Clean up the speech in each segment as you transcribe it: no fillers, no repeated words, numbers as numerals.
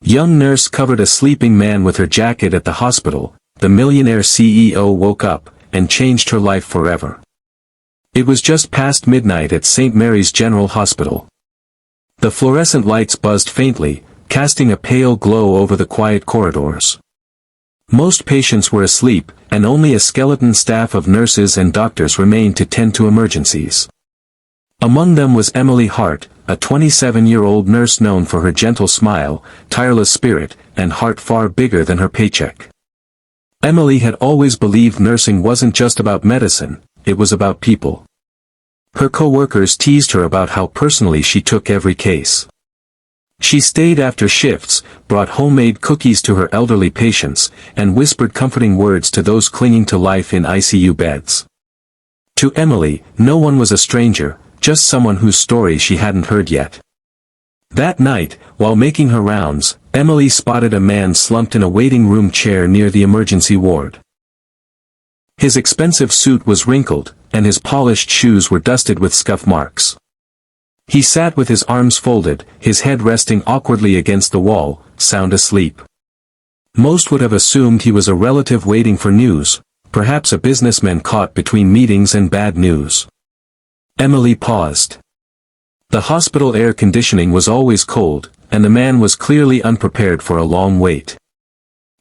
Young nurse covered a sleeping man with her jacket at the hospital. The millionaire CEO woke up and changed her life forever. It was just past midnight at St. Mary's General Hospital. The fluorescent lights buzzed faintly, casting a pale glow over the quiet corridors. Most patients were asleep, and only a skeleton staff of nurses and doctors remained to tend to emergencies. Among them was Emily Hart, a 27-year-old nurse known for her gentle smile, tireless spirit, and heart far bigger than her paycheck. Emily had always believed nursing wasn't just about medicine, it was about people. Her co-workers teased her about how personally she took every case. She stayed after shifts, brought homemade cookies to her elderly patients, and whispered comforting words to those clinging to life in ICU beds. To Emily, no one was a stranger, just someone whose story she hadn't heard yet. That night, while making her rounds, Emily spotted a man slumped in a waiting room chair near the emergency ward. His expensive suit was wrinkled, and his polished shoes were dusted with scuff marks. He sat with his arms folded, his head resting awkwardly against the wall, sound asleep. Most would have assumed he was a relative waiting for news, perhaps a businessman caught between meetings and bad news. Emily paused. The hospital air conditioning was always cold, and the man was clearly unprepared for a long wait.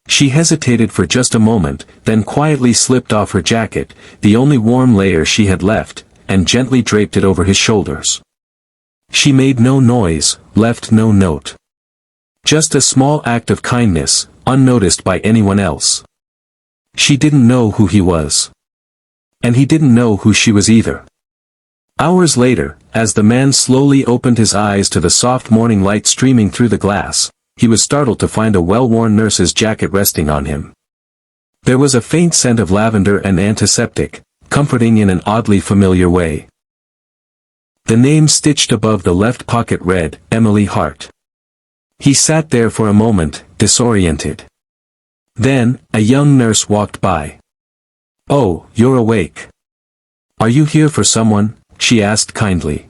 She hesitated for just a moment, then quietly slipped off her jacket, the only warm layer she had left, and gently draped it over his shoulders. She made no noise, left no note. Just a small act of kindness, unnoticed by anyone else. She didn't know who he was. And he didn't know who she was either. Hours later, as the man slowly opened his eyes to the soft morning light streaming through the glass, he was startled to find a well-worn nurse's jacket resting on him. There was a faint scent of lavender and antiseptic, comforting in an oddly familiar way. The name stitched above the left pocket read, Emily Hart. He sat there for a moment, disoriented. Then, a young nurse walked by. "Oh, you're awake. Are you here for someone?" she asked kindly.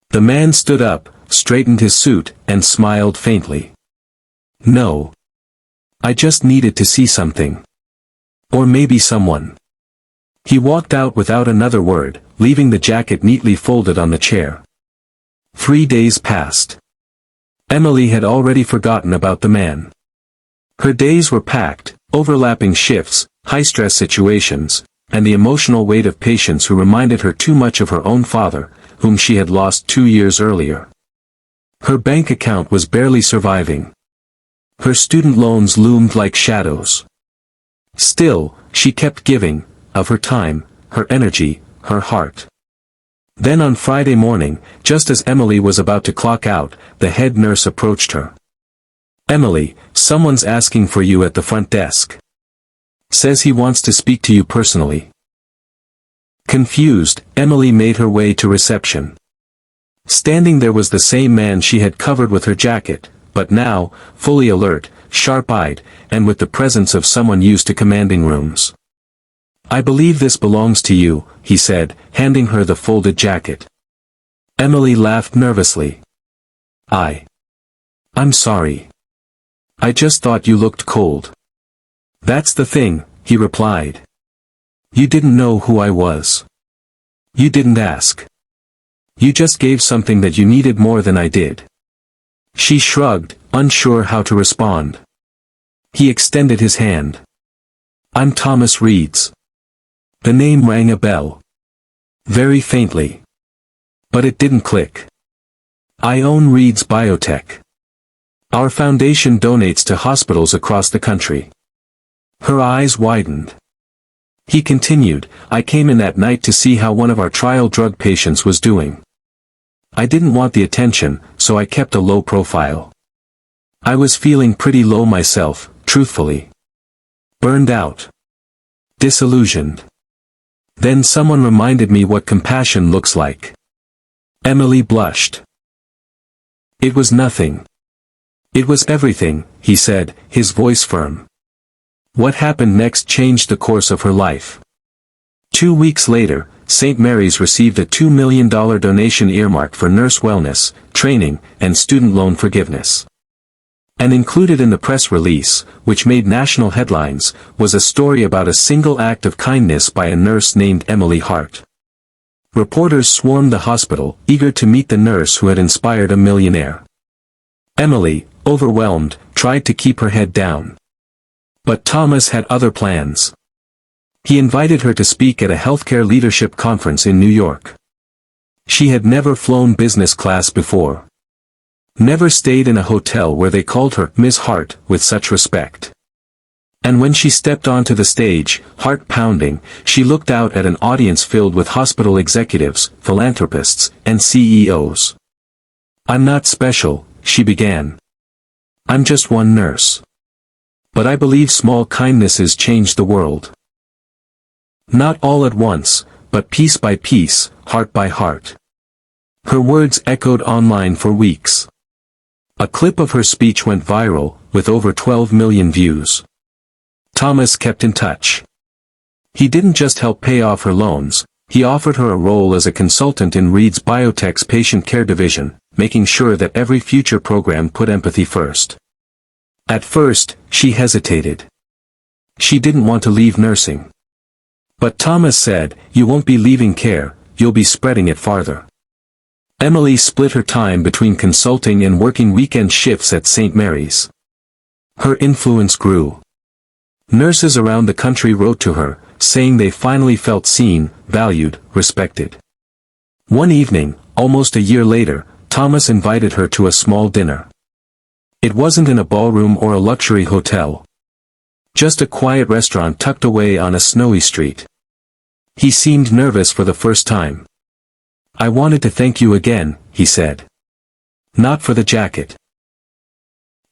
The man stood up, straightened his suit, and smiled faintly. "No. I just needed to see something. Or maybe someone." He walked out without another word, leaving the jacket neatly folded on the chair. 3 days passed. Emily had already forgotten about the man. Her days were packed, overlapping shifts, high-stress situations, and the emotional weight of patients who reminded her too much of her own father, whom she had lost 2 years earlier. Her bank account was barely surviving. Her student loans loomed like shadows. Still, she kept giving, of her time, her energy, her heart. Then on Friday morning, just as Emily was about to clock out, the head nurse approached her. "Emily, someone's asking for you at the front desk. Says he wants to speak to you personally." Confused, Emily made her way to reception. Standing there was the same man she had covered with her jacket, but now, fully alert, sharp-eyed, and with the presence of someone used to commanding rooms. "I believe this belongs to you," he said, handing her the folded jacket. Emily laughed nervously. I'm sorry. I just thought you looked cold." "That's the thing," he replied. "You didn't know who I was. You didn't ask. You just gave something that you needed more than I did." She shrugged, unsure how to respond. He extended his hand. "I'm Thomas Reeds." The name rang a bell. Very faintly. But it didn't click. "I own Reeds Biotech. Our foundation donates to hospitals across the country." Her eyes widened. He continued, "I came in that night to see how one of our trial drug patients was doing. I didn't want the attention, so I kept a low profile. I was feeling pretty low myself, truthfully. Burned out. Disillusioned. Then someone reminded me what compassion looks like." Emily blushed. "It was nothing. It was everything," he said, his voice firm. What happened next changed the course of her life. 2 weeks later, St. Mary's received a $2 million donation earmarked for nurse wellness, training, and student loan forgiveness. And included in the press release, which made national headlines, was a story about a single act of kindness by a nurse named Emily Hart. Reporters swarmed the hospital, eager to meet the nurse who had inspired a millionaire. Emily, overwhelmed, tried to keep her head down. But Thomas had other plans. He invited her to speak at a healthcare leadership conference in New York. She had never flown business class before. Never stayed in a hotel where they called her Miss Hart with such respect. And when she stepped onto the stage, heart pounding, she looked out at an audience filled with hospital executives, philanthropists, and CEOs. "I'm not special," she began. "I'm just one nurse. But I believe small kindnesses change the world. Not all at once, but piece by piece, heart by heart." Her words echoed online for weeks. A clip of her speech went viral, with over 12 million views. Thomas kept in touch. He didn't just help pay off her loans, he offered her a role as a consultant in Reed's Biotech's patient care division, making sure that every future program put empathy first. At first, she hesitated. She didn't want to leave nursing. But Thomas said, "You won't be leaving care, you'll be spreading it farther." Emily split her time between consulting and working weekend shifts at St. Mary's. Her influence grew. Nurses around the country wrote to her, saying they finally felt seen, valued, respected. One evening, almost a year later, Thomas invited her to a small dinner. It wasn't in a ballroom or a luxury hotel. Just a quiet restaurant tucked away on a snowy street. He seemed nervous for the first time. "I wanted to thank you again," he said. "Not for the jacket.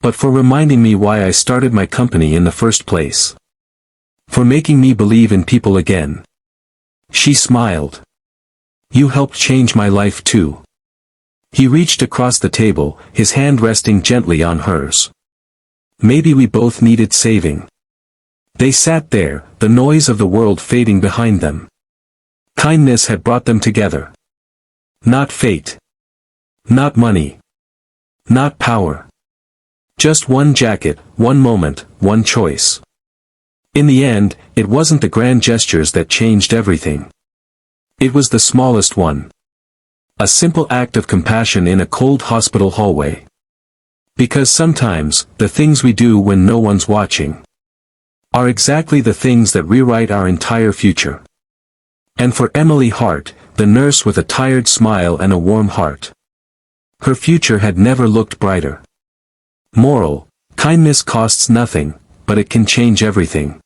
But for reminding me why I started my company in the first place. For making me believe in people again." She smiled. "You helped change my life too." He reached across the table, his hand resting gently on hers. "Maybe we both needed saving." They sat there, the noise of the world fading behind them. Kindness had brought them together. Not fate. Not money. Not power. Just one jacket, one moment, one choice. In the end, it wasn't the grand gestures that changed everything. It was the smallest one. A simple act of compassion in a cold hospital hallway. Because sometimes, the things we do when no one's watching are exactly the things that rewrite our entire future. And for Emily Hart, the nurse with a tired smile and a warm heart, her future had never looked brighter. Moral: kindness costs nothing, but it can change everything.